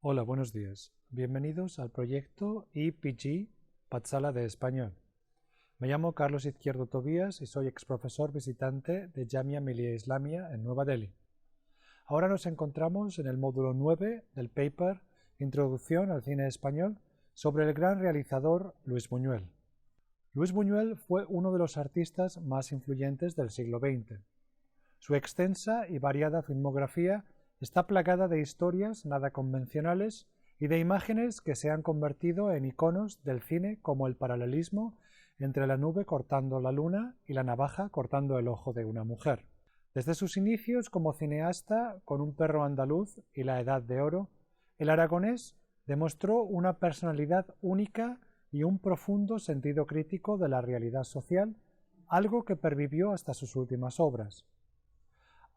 Hola, buenos días. Bienvenidos al proyecto EPG Patsala de Español. Me llamo Carlos Izquierdo Tobías y soy exprofesor visitante de Jamia Millia Islamia en Nueva Delhi. Ahora nos encontramos en el módulo 9 del paper Introducción al cine español sobre el gran realizador Luis Buñuel. Luis Buñuel fue uno de los artistas más influyentes del siglo XX. Su extensa y variada filmografía está plagada de historias nada convencionales y de imágenes que se han convertido en iconos del cine, como el paralelismo entre la nube cortando la luna y la navaja cortando el ojo de una mujer. Desde sus inicios como cineasta con Un perro andaluz y La edad de oro, el aragonés demostró una personalidad única y un profundo sentido crítico de la realidad social, algo que pervivió hasta sus últimas obras.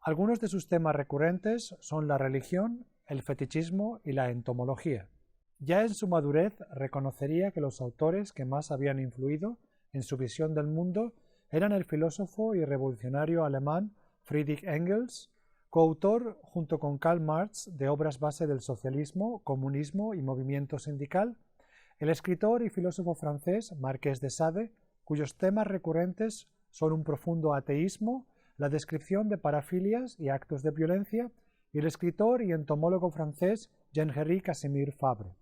Algunos de sus temas recurrentes son la religión, el fetichismo y la entomología. Ya en su madurez reconocería que los autores que más habían influido en su visión del mundo eran el filósofo y revolucionario alemán Friedrich Engels, coautor junto con Karl Marx de obras base del socialismo, comunismo y movimiento sindical, el escritor y filósofo francés Marqués de Sade, cuyos temas recurrentes son un profundo ateísmo, la descripción de parafilias y actos de violencia, y el escritor y entomólogo francés Jean-Henri Casimir Fabre.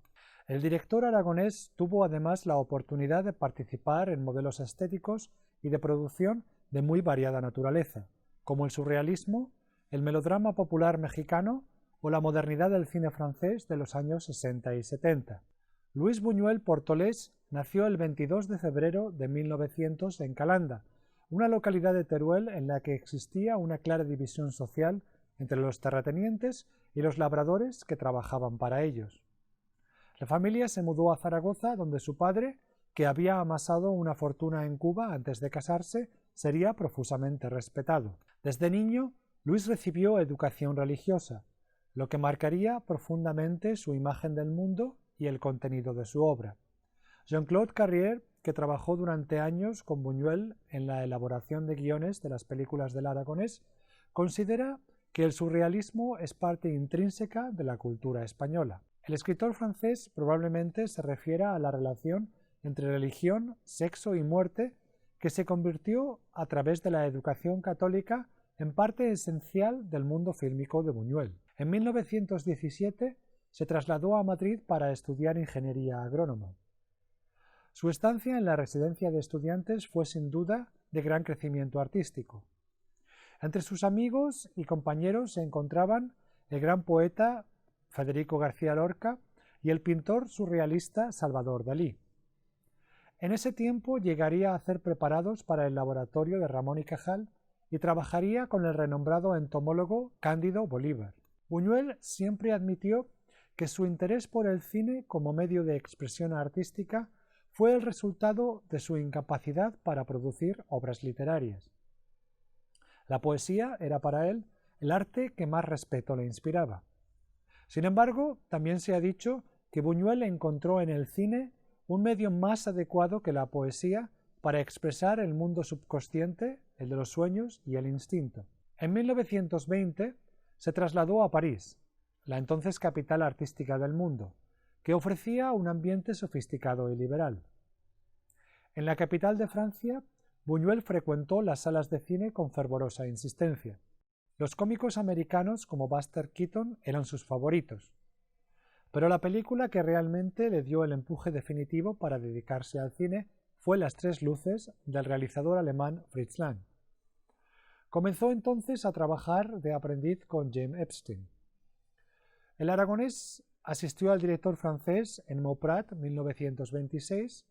El director aragonés tuvo además la oportunidad de participar en modelos estéticos y de producción de muy variada naturaleza, como el surrealismo, el melodrama popular mexicano o la modernidad del cine francés de los años 60 y 70. Luis Buñuel Portolés nació el 22 de febrero de 1900 en Calanda, una localidad de Teruel en la que existía una clara división social entre los terratenientes y los labradores que trabajaban para ellos. La familia se mudó a Zaragoza, donde su padre, que había amasado una fortuna en Cuba antes de casarse, sería profusamente respetado. Desde niño, Luis recibió educación religiosa, lo que marcaría profundamente su imagen del mundo y el contenido de su obra. Jean-Claude Carrière, que trabajó durante años con Buñuel en la elaboración de guiones de las películas del aragonés, considera que el surrealismo es parte intrínseca de la cultura española. El escritor francés probablemente se refiera a la relación entre religión, sexo y muerte que se convirtió a través de la educación católica en parte esencial del mundo fílmico de Buñuel. En 1917 se trasladó a Madrid para estudiar ingeniería agrónoma. Su estancia en la residencia de estudiantes fue sin duda de gran crecimiento artístico. Entre sus amigos y compañeros se encontraban el gran poeta Federico García Lorca y el pintor surrealista Salvador Dalí. En ese tiempo llegaría a hacer preparados para el laboratorio de Ramón y Cajal y trabajaría con el renombrado entomólogo Cándido Bolívar. Buñuel siempre admitió que su interés por el cine como medio de expresión artística fue el resultado de su incapacidad para producir obras literarias. La poesía era para él el arte que más respeto le inspiraba. Sin embargo, también se ha dicho que Buñuel encontró en el cine un medio más adecuado que la poesía para expresar el mundo subconsciente, el de los sueños y el instinto. En 1920 se trasladó a París, la entonces capital artística del mundo, que ofrecía un ambiente sofisticado y liberal. En la capital de Francia, Buñuel frecuentó las salas de cine con fervorosa insistencia. Los cómicos americanos como Buster Keaton eran sus favoritos, pero la película que realmente le dio el empuje definitivo para dedicarse al cine fue Las tres luces del realizador alemán Fritz Lang. Comenzó entonces a trabajar de aprendiz con James Epstein. El aragonés asistió al director francés en Mauprat 1926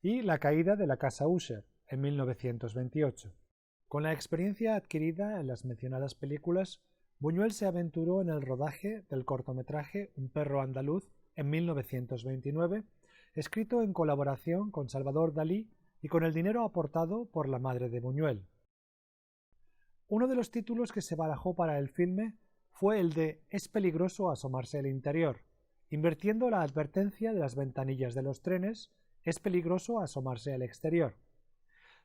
y La caída de la casa Usher en 1928. Con la experiencia adquirida en las mencionadas películas, Buñuel se aventuró en el rodaje del cortometraje Un perro andaluz en 1929, escrito en colaboración con Salvador Dalí y con el dinero aportado por la madre de Buñuel. Uno de los títulos que se barajó para el filme fue el de «Es peligroso asomarse al interior», invirtiendo la advertencia de las ventanillas de los trenes «Es peligroso asomarse al exterior».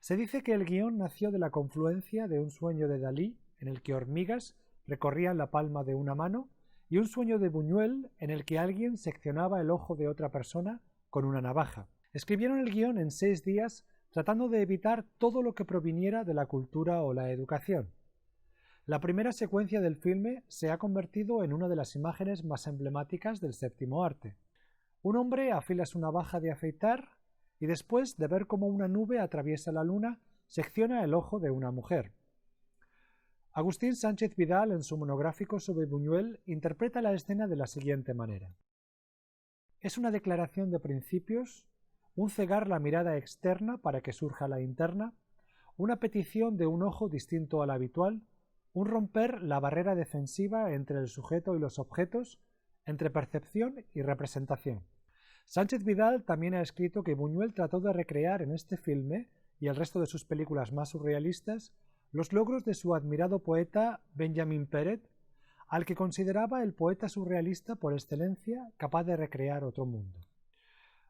Se dice que el guión nació de la confluencia de un sueño de Dalí en el que hormigas recorrían la palma de una mano y un sueño de Buñuel en el que alguien seccionaba el ojo de otra persona con una navaja. Escribieron el guión en 6 días tratando de evitar todo lo que proviniera de la cultura o la educación. La primera secuencia del filme se ha convertido en una de las imágenes más emblemáticas del séptimo arte. Un hombre afila su navaja de afeitar y después de ver cómo una nube atraviesa la luna, secciona el ojo de una mujer. Agustín Sánchez Vidal, en su monográfico sobre Buñuel, interpreta la escena de la siguiente manera. Es una declaración de principios, un cegar la mirada externa para que surja la interna, una petición de un ojo distinto al habitual, un romper la barrera defensiva entre el sujeto y los objetos, entre percepción y representación. Sánchez Vidal también ha escrito que Buñuel trató de recrear en este filme y el resto de sus películas más surrealistas los logros de su admirado poeta Benjamin Peret, al que consideraba el poeta surrealista por excelencia capaz de recrear otro mundo.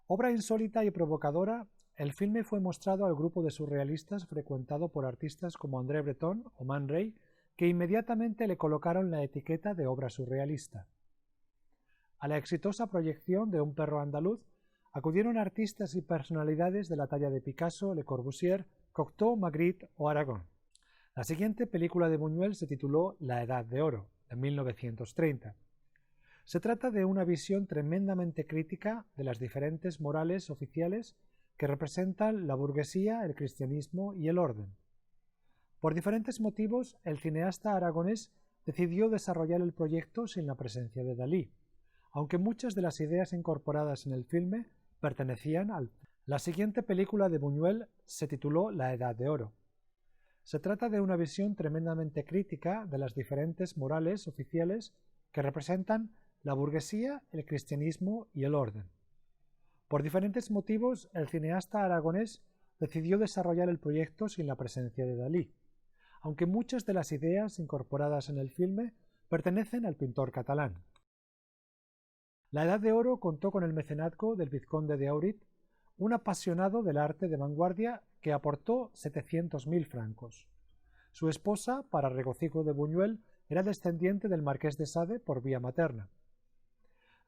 Obra insólita y provocadora, el filme fue mostrado al grupo de surrealistas frecuentado por artistas como André Breton o Man Ray, que inmediatamente le colocaron la etiqueta de obra surrealista. A la exitosa proyección de Un perro andaluz acudieron artistas y personalidades de la talla de Picasso, Le Corbusier, Cocteau, Magritte o Aragón. La siguiente película de Buñuel se tituló La Edad de Oro, de 1930. Se trata de una visión tremendamente crítica de las diferentes morales oficiales que representan la burguesía, el cristianismo y el orden. Por diferentes motivos, el cineasta aragonés decidió desarrollar el proyecto sin la presencia de Dalí, aunque muchas de las ideas incorporadas en el filme pertenecían al... La siguiente película de Buñuel se tituló La Edad de Oro. Se trata de una visión tremendamente crítica de las diferentes morales oficiales que representan la burguesía, el cristianismo y el orden. Por diferentes motivos, el cineasta aragonés decidió desarrollar el proyecto sin la presencia de Dalí, aunque muchas de las ideas incorporadas en el filme pertenecen al pintor catalán. La Edad de Oro contó con el mecenazgo del vizconde de Aurit, un apasionado del arte de vanguardia que aportó 700.000 francos. Su esposa, para regocijo de Buñuel, era descendiente del marqués de Sade por vía materna.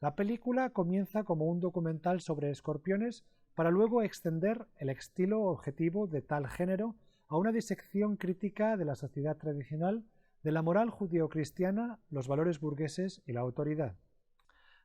La película comienza como un documental sobre escorpiones para luego extender el estilo objetivo de tal género a una disección crítica de la sociedad tradicional, de la moral judeocristiana, los valores burgueses y la autoridad.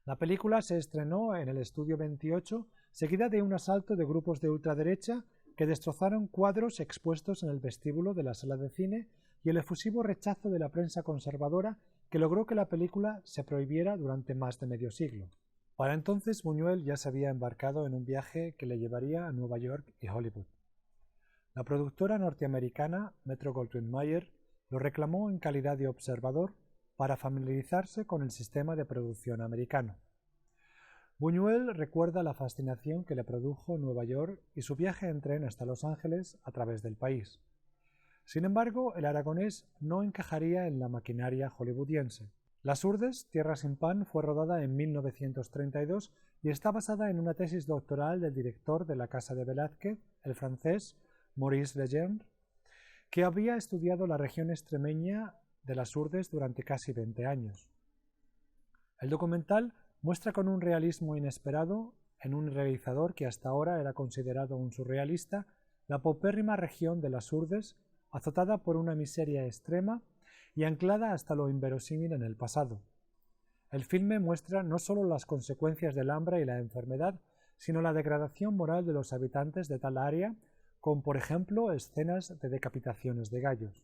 La película se estrenó en el Estudio 28, seguida de un asalto de grupos de ultraderecha que destrozaron cuadros expuestos en el vestíbulo de la sala de cine y el efusivo rechazo de la prensa conservadora que logró que la película se prohibiera durante más de medio siglo. Para entonces Buñuel ya se había embarcado en un viaje que le llevaría a Nueva York y Hollywood. La productora norteamericana Metro-Goldwyn-Mayer lo reclamó en calidad de observador para familiarizarse con el sistema de producción americano. Buñuel recuerda la fascinación que le produjo Nueva York y su viaje en tren hasta Los Ángeles a través del país. Sin embargo, el aragonés no encajaría en la maquinaria hollywoodiense. Las Urdes, Tierra sin pan, fue rodada en 1932 y está basada en una tesis doctoral del director de la Casa de Velázquez, el francés Maurice Legendre, que había estudiado la región extremeña de las Urdes durante casi 20 años. El documental muestra con un realismo inesperado, en un realizador que hasta ahora era considerado un surrealista, la paupérrima región de las Urdes, azotada por una miseria extrema y anclada hasta lo inverosímil en el pasado. El filme muestra no solo las consecuencias del hambre y la enfermedad, sino la degradación moral de los habitantes de tal área, con por ejemplo escenas de decapitaciones de gallos.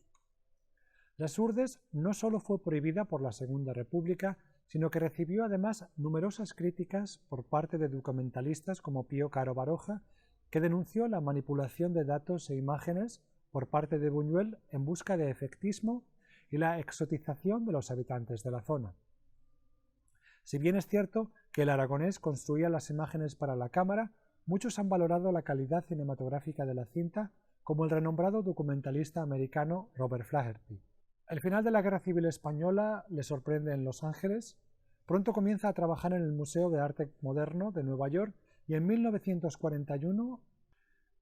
Las Urdes no solo fue prohibida por la Segunda República, sino que recibió además numerosas críticas por parte de documentalistas como Pío Caro Baroja, que denunció la manipulación de datos e imágenes por parte de Buñuel en busca de efectismo y la exotización de los habitantes de la zona. Si bien es cierto que el aragonés construía las imágenes para la cámara, muchos han valorado la calidad cinematográfica de la cinta, como el renombrado documentalista americano Robert Flaherty. El final de la Guerra Civil Española le sorprende en Los Ángeles, pronto comienza a trabajar en el Museo de Arte Moderno de Nueva York y en 1941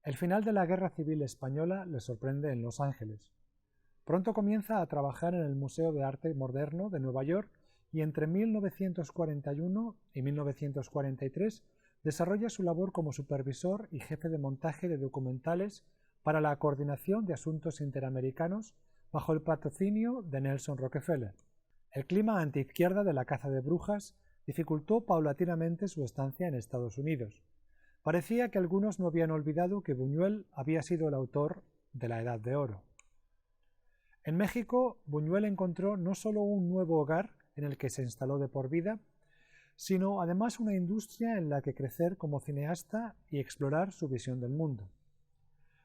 el final de la Guerra Civil Española le sorprende en Los Ángeles. Pronto comienza a trabajar en el Museo de Arte Moderno de Nueva York y entre 1941 y 1943 desarrolla su labor como supervisor y jefe de montaje de documentales para la Coordinación de Asuntos Interamericanos bajo el patrocinio de Nelson Rockefeller. El clima antiizquierda de la caza de brujas dificultó paulatinamente su estancia en Estados Unidos. Parecía que algunos no habían olvidado que Buñuel había sido el autor de La Edad de Oro. En México, Buñuel encontró no solo un nuevo hogar en el que se instaló de por vida, sino además una industria en la que crecer como cineasta y explorar su visión del mundo.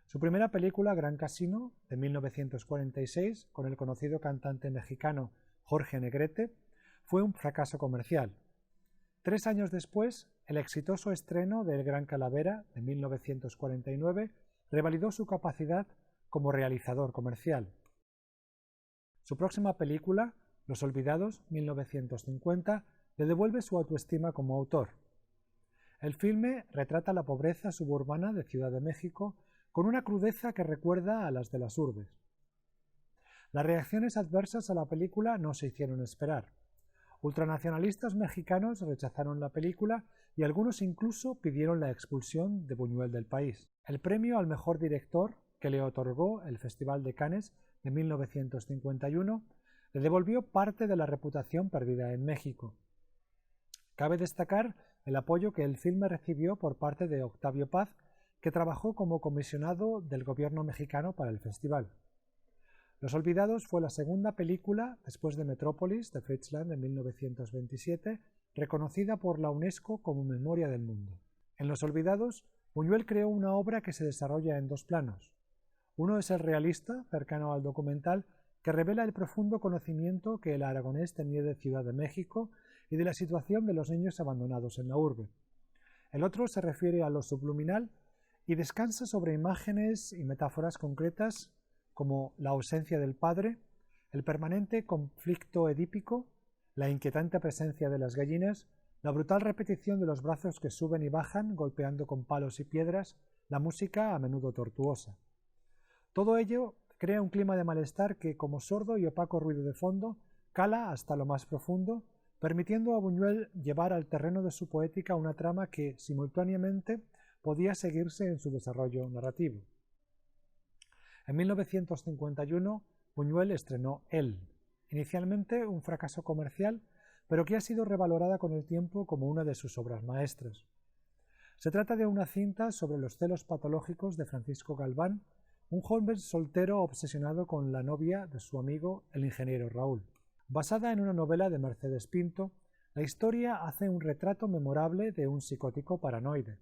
Su primera película, Gran Casino, de 1946, con el conocido cantante mexicano Jorge Negrete, fue un fracaso comercial. 3 años después, el exitoso estreno de El Gran Calavera, de 1949, revalidó su capacidad como realizador comercial. Su próxima película, Los Olvidados, 1950, le devuelve su autoestima como autor. El filme retrata la pobreza suburbana de Ciudad de México con una crudeza que recuerda a las de las urbes. Las reacciones adversas a la película no se hicieron esperar. Ultranacionalistas mexicanos rechazaron la película y algunos incluso pidieron la expulsión de Buñuel del país. El premio al mejor director que le otorgó el Festival de Cannes de 1951 le devolvió parte de la reputación perdida en México. Cabe destacar el apoyo que el filme recibió por parte de Octavio Paz, que trabajó como comisionado del gobierno mexicano para el festival. Los Olvidados fue la segunda película, después de Metrópolis, de Fritz Lang, de 1927, reconocida por la UNESCO como Memoria del Mundo. En Los Olvidados, Buñuel creó una obra que se desarrolla en 2 planos. Uno es el realista, cercano al documental, que revela el profundo conocimiento que el aragonés tenía de Ciudad de México y de la situación de los niños abandonados en la urbe. El otro se refiere a lo subliminal y descansa sobre imágenes y metáforas concretas como la ausencia del padre, el permanente conflicto edípico, la inquietante presencia de las gallinas, la brutal repetición de los brazos que suben y bajan golpeando con palos y piedras, la música a menudo tortuosa. Todo ello crea un clima de malestar que, como sordo y opaco ruido de fondo, cala hasta lo más profundo, permitiendo a Buñuel llevar al terreno de su poética una trama que, simultáneamente, podía seguirse en su desarrollo narrativo. En 1951, Buñuel estrenó Él, inicialmente un fracaso comercial, pero que ha sido revalorada con el tiempo como una de sus obras maestras. Se trata de una cinta sobre los celos patológicos de Francisco Galván, un joven soltero obsesionado con la novia de su amigo, el ingeniero Raúl. Basada en una novela de Mercedes Pinto, la historia hace un retrato memorable de un psicótico paranoide.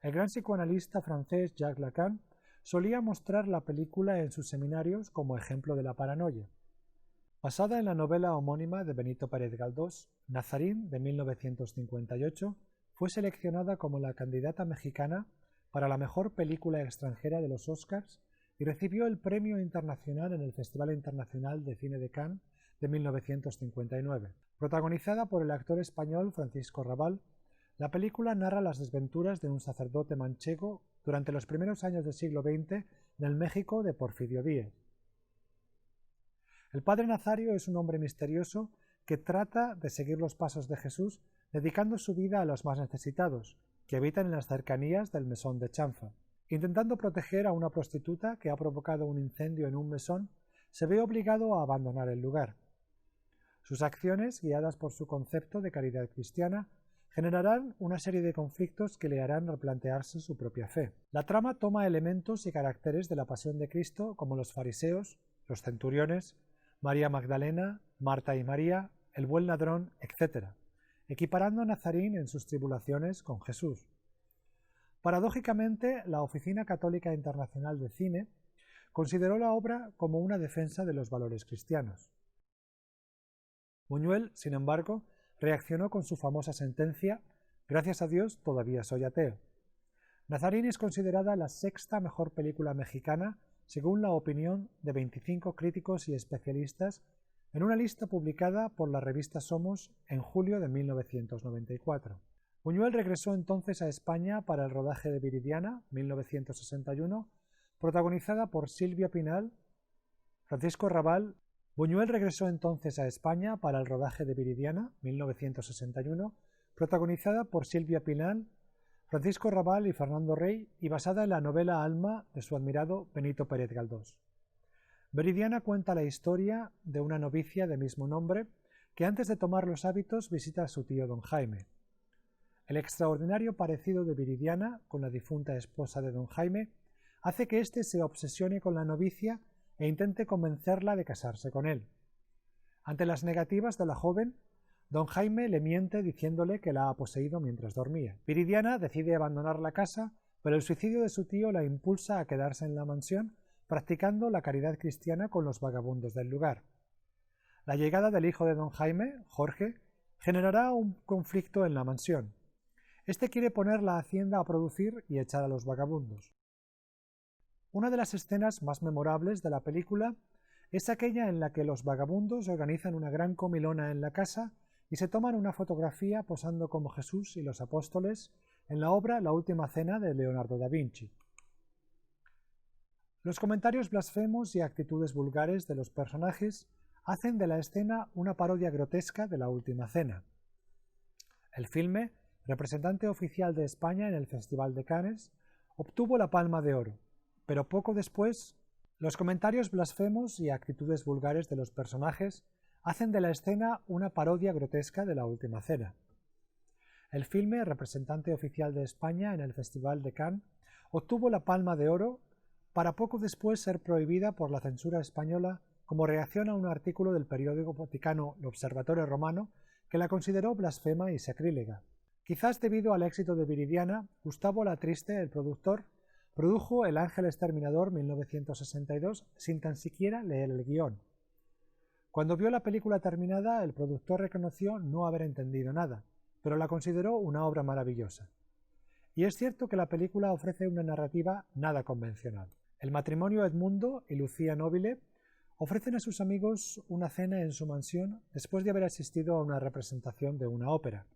El gran psicoanalista francés Jacques Lacan solía mostrar la película en sus seminarios como ejemplo de la paranoia. Basada en la novela homónima de Benito Pérez Galdós, Nazarín, de 1958, fue seleccionada como la candidata mexicana para la mejor película extranjera de los Oscars y recibió el premio internacional en el Festival Internacional de Cine de Cannes de 1959. Protagonizada por el actor español Francisco Rabal, la película narra las desventuras de un sacerdote manchego durante los primeros años del siglo XX en el México de Porfirio Díaz. El padre Nazario es un hombre misterioso que trata de seguir los pasos de Jesús, dedicando su vida a los más necesitados, que habitan en las cercanías del mesón de Chanfa. Intentando proteger a una prostituta que ha provocado un incendio en un mesón, se ve obligado a abandonar el lugar. Sus acciones, guiadas por su concepto de caridad cristiana, generarán una serie de conflictos que le harán replantearse su propia fe. La trama toma elementos y caracteres de la pasión de Cristo, como los fariseos, los centuriones, María Magdalena, Marta y María, el buen ladrón, etc., equiparando a Nazarín en sus tribulaciones con Jesús. Paradójicamente, la Oficina Católica Internacional de Cine consideró la obra como una defensa de los valores cristianos. Buñuel, sin embargo, reaccionó con su famosa sentencia: «Gracias a Dios, todavía soy ateo». Nazarín es considerada la 6ª mejor película mexicana, según la opinión de 25 críticos y especialistas, en una lista publicada por la revista Somos en julio de 1994. Buñuel regresó entonces a España para el rodaje de Viridiana, 1961, protagonizada por Silvia Pinal, Francisco Rabal Buñuel regresó entonces a España para el rodaje de Viridiana, 1961, protagonizada por Silvia Pinal, Francisco Rabal y Fernando Rey, y basada en la novela Alma de su admirado Benito Pérez Galdós. Viridiana cuenta la historia de una novicia de mismo nombre que antes de tomar los hábitos visita a su tío don Jaime. El extraordinario parecido de Viridiana con la difunta esposa de don Jaime hace que éste se obsesione con la novicia e intente convencerla de casarse con él. Ante las negativas de la joven, don Jaime le miente diciéndole que la ha poseído mientras dormía. Viridiana decide abandonar la casa, pero el suicidio de su tío la impulsa a quedarse en la mansión, practicando la caridad cristiana con los vagabundos del lugar. La llegada del hijo de don Jaime, Jorge, generará un conflicto en la mansión. Este quiere poner la hacienda a producir y echar a los vagabundos. Una de las escenas más memorables de la película es aquella en la que los vagabundos organizan una gran comilona en la casa y se toman una fotografía posando como Jesús y los apóstoles en la obra La última cena de Leonardo da Vinci. Los comentarios blasfemos y actitudes vulgares de los personajes hacen de la escena una parodia grotesca de La última cena. El filme, representante oficial de España en el Festival de Cannes, obtuvo la Palma de Oro, pero poco después, los comentarios blasfemos y actitudes vulgares de los personajes hacen de la escena una parodia grotesca de La última cena. El filme, representante oficial de España en el Festival de Cannes, obtuvo la Palma de Oro para poco después ser prohibida por la censura española como reacción a un artículo del periódico vaticano L'Osservatore Romano que la consideró blasfema y sacrílega. Quizás debido al éxito de Viridiana, Gustavo Latriste, el productor, produjo El ángel exterminador 1962 sin tan siquiera leer el guión. Cuando vio la película terminada, el productor reconoció no haber entendido nada, pero la consideró una obra maravillosa. Y es cierto que la película ofrece una narrativa nada convencional. El matrimonio Edmundo y Lucía Nobile ofrecen a sus amigos una cena en su mansión después de haber asistido a una representación de una ópera.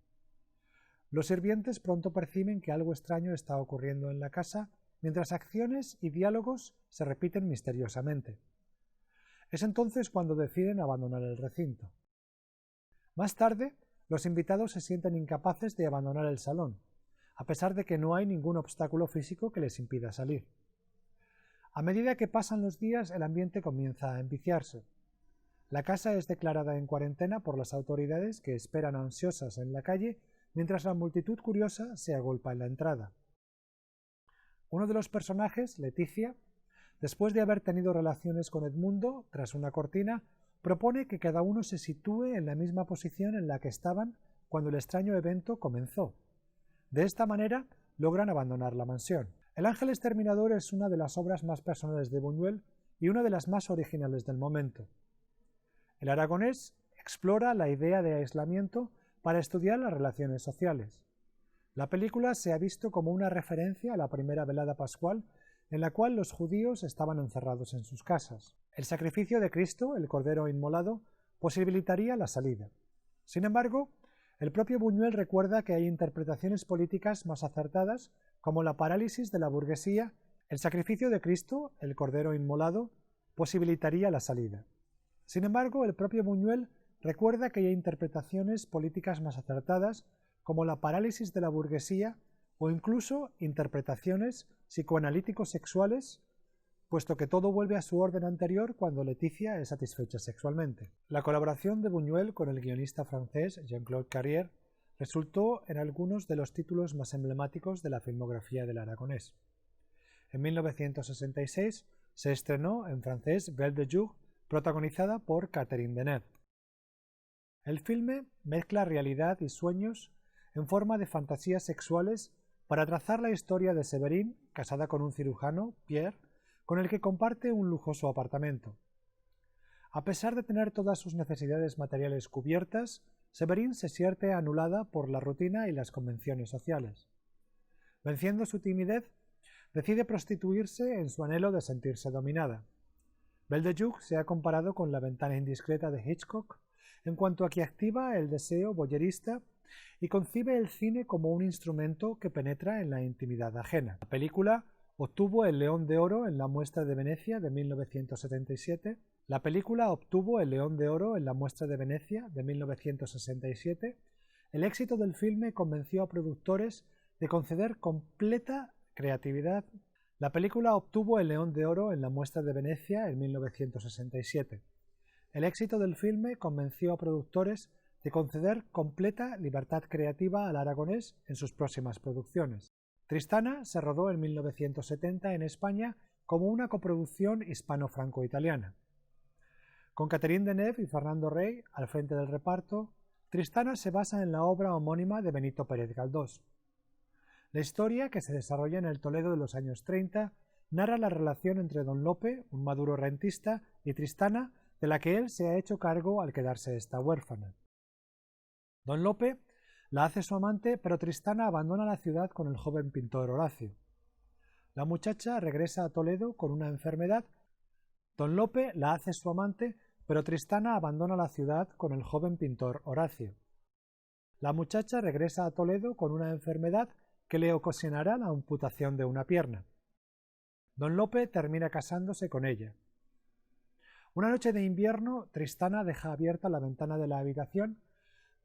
Los sirvientes pronto perciben que algo extraño está ocurriendo en la casa, mientras acciones y diálogos se repiten misteriosamente. Es entonces cuando deciden abandonar el recinto. Más tarde, los invitados se sienten incapaces de abandonar el salón, a pesar de que no hay ningún obstáculo físico que les impida salir. A medida que pasan los días, el ambiente comienza a enviciarse. La casa es declarada en cuarentena por las autoridades que esperan ansiosas en la calle, mientras la multitud curiosa se agolpa en la entrada. Uno de los personajes, Leticia, después de haber tenido relaciones con Edmundo, tras una cortina, propone que cada uno se sitúe en la misma posición en la que estaban cuando el extraño evento comenzó. De esta manera, logran abandonar la mansión. El ángel exterminador es una de las obras más personales de Buñuel y una de las más originales del momento. El aragonés explora la idea de aislamiento para estudiar las relaciones sociales. La película se ha visto como una referencia a la primera velada pascual en la cual los judíos estaban encerrados en sus casas. El sacrificio de Cristo, el Cordero inmolado, posibilitaría la salida. Sin embargo, el propio Buñuel recuerda que hay interpretaciones políticas más acertadas, como la parálisis de la burguesía. El sacrificio de Cristo, el Cordero inmolado, posibilitaría la salida. Sin embargo, el propio Buñuel recuerda que hay interpretaciones políticas más acertadas, como la parálisis de la burguesía, o incluso interpretaciones psicoanalítico-sexuales, puesto que todo vuelve a su orden anterior cuando Leticia es satisfecha sexualmente. La colaboración de Buñuel con el guionista francés Jean-Claude Carrière resultó en algunos de los títulos más emblemáticos de la filmografía del aragonés. En 1966 se estrenó en francés Belle de Jour, protagonizada por Catherine Deneuve. El filme mezcla realidad y sueños en forma de fantasías sexuales para trazar la historia de Séverine, casada con un cirujano, Pierre, con el que comparte un lujoso apartamento. A pesar de tener todas sus necesidades materiales cubiertas, Séverine se siente anulada por la rutina y las convenciones sociales. Venciendo su timidez, decide prostituirse en su anhelo de sentirse dominada. Belle de Jour se ha comparado con La ventana indiscreta de Hitchcock en cuanto a que activa el deseo voyerista y concibe el cine como un instrumento que penetra en la intimidad ajena. La película obtuvo el León de Oro en la Muestra de Venecia de 1977 La película obtuvo el León de Oro en la Muestra de Venecia de 1967. El éxito del filme convenció a productores de conceder completa creatividad. La película obtuvo el León de Oro en la Muestra de Venecia en 1967. El éxito del filme convenció a productores de conceder completa libertad creativa al aragonés en sus próximas producciones. Tristana se rodó en 1970 en España como una coproducción hispano-franco-italiana. Con Catherine Deneuve y Fernando Rey al frente del reparto, Tristana se basa en la obra homónima de Benito Pérez Galdós. La historia, que se desarrolla en el Toledo de los años 30, narra la relación entre Don Lope, un maduro rentista, y Tristana, de la que él se ha hecho cargo al quedarse esta huérfana. Don Lope la hace su amante, pero Tristana abandona la ciudad con el joven pintor Horacio. La muchacha regresa a Toledo con una enfermedad. Don Lope la hace su amante, pero Tristana abandona la ciudad con el joven pintor Horacio. La muchacha regresa a Toledo con una enfermedad que le ocasionará la amputación de una pierna. Don Lope termina casándose con ella. Una noche de invierno, Tristana deja abierta la ventana de la habitación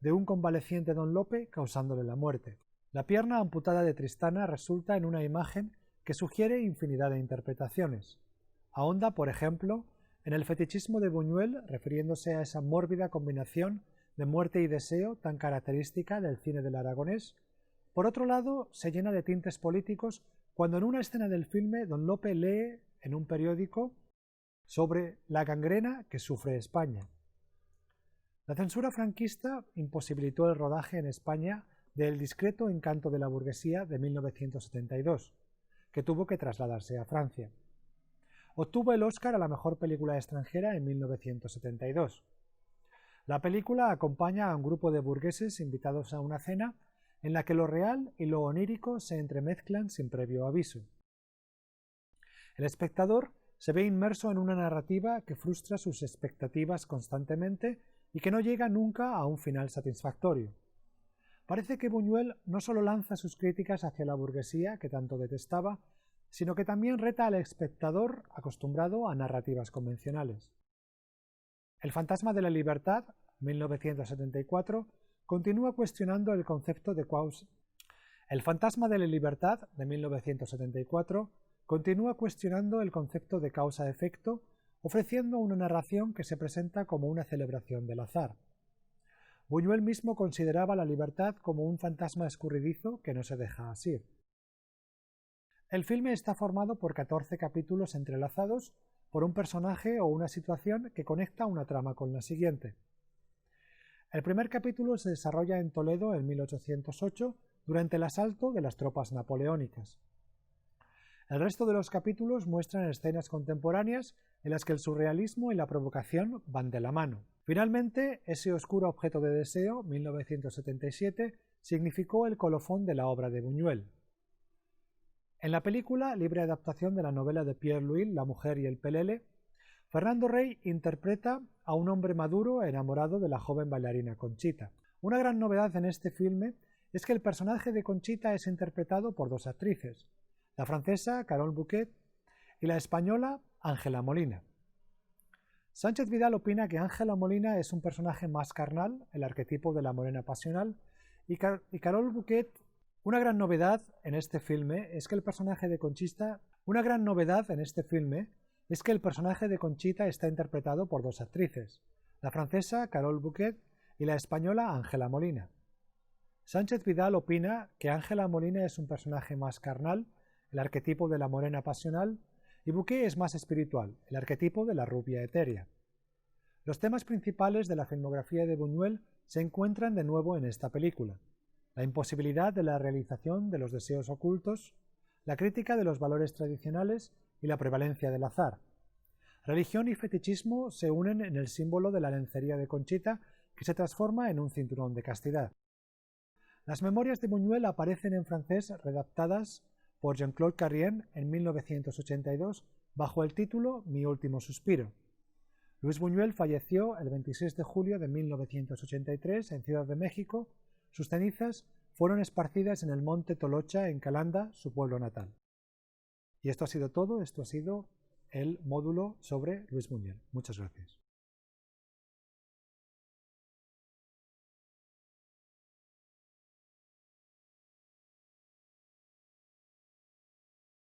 de un convaleciente Don Lope, causándole la muerte. La pierna amputada de Tristana resulta en una imagen que sugiere infinidad de interpretaciones. Ahonda, por ejemplo, en el fetichismo de Buñuel, refiriéndose a esa mórbida combinación de muerte y deseo tan característica del cine del aragonés. Por otro lado, se llena de tintes políticos cuando en una escena del filme Don Lope lee en un periódico sobre la gangrena que sufre España. La censura franquista imposibilitó el rodaje en España de El discreto encanto de la burguesía de 1972, que tuvo que trasladarse a Francia. Obtuvo el Oscar a la mejor película extranjera en 1972. La película acompaña a un grupo de burgueses invitados a una cena en la que lo real y lo onírico se entremezclan sin previo aviso. El espectador se ve inmerso en una narrativa que frustra sus expectativas constantemente y que no llega nunca a un final satisfactorio. Parece que Buñuel no solo lanza sus críticas hacia la burguesía que tanto detestaba, sino que también reta al espectador acostumbrado a narrativas convencionales. El fantasma de la libertad, 1974, continúa cuestionando el concepto de causa. El fantasma de la libertad, de 1974, continúa cuestionando el concepto de causa-efecto, ofreciendo una narración que se presenta como una celebración del azar. Buñuel mismo consideraba la libertad como un fantasma escurridizo que no se deja asir. El filme está formado por 14 capítulos entrelazados por un personaje o una situación que conecta una trama con la siguiente. El primer capítulo se desarrolla en Toledo en 1808 durante el asalto de las tropas napoleónicas. El resto de los capítulos muestran escenas contemporáneas en las que el surrealismo y la provocación van de la mano. Finalmente, ese oscuro objeto de deseo, 1977, significó el colofón de la obra de Buñuel. En la película, libre adaptación de la novela de Pierre Louis, La mujer y el pelele, Fernando Rey interpreta a un hombre maduro enamorado de la joven bailarina Conchita. Una gran novedad en este filme es que el personaje de Conchita es interpretado por dos actrices, la francesa Carole Bouquet y la española Ángela Molina. Sánchez Vidal opina que Ángela Molina es un personaje más carnal, el arquetipo de la morena pasional, y Carole Bouquet. Una gran novedad en este filme es que el personaje de Conchita está interpretado por dos actrices, la francesa Carole Bouquet y la española Ángela Molina. Sánchez Vidal opina que Ángela Molina es un personaje más carnal, el arquetipo de la morena pasional, y Bouquet es más espiritual, el arquetipo de la rubia etérea. Los temas principales de la filmografía de Buñuel se encuentran de nuevo en esta película: la imposibilidad de la realización de los deseos ocultos, la crítica de los valores tradicionales y la prevalencia del azar. Religión y fetichismo se unen en el símbolo de la lencería de Conchita, que se transforma en un cinturón de castidad. Las memorias de Buñuel aparecen en francés redactadas por Jean-Claude Carrien en 1982 bajo el título Mi último suspiro. Luis Buñuel falleció el 26 de julio de 1983 en Ciudad de México. Sus cenizas fueron esparcidas en el monte Tolocha, en Calanda, su pueblo natal. Y esto ha sido todo, esto ha sido el módulo sobre Luis Buñuel. Muchas gracias.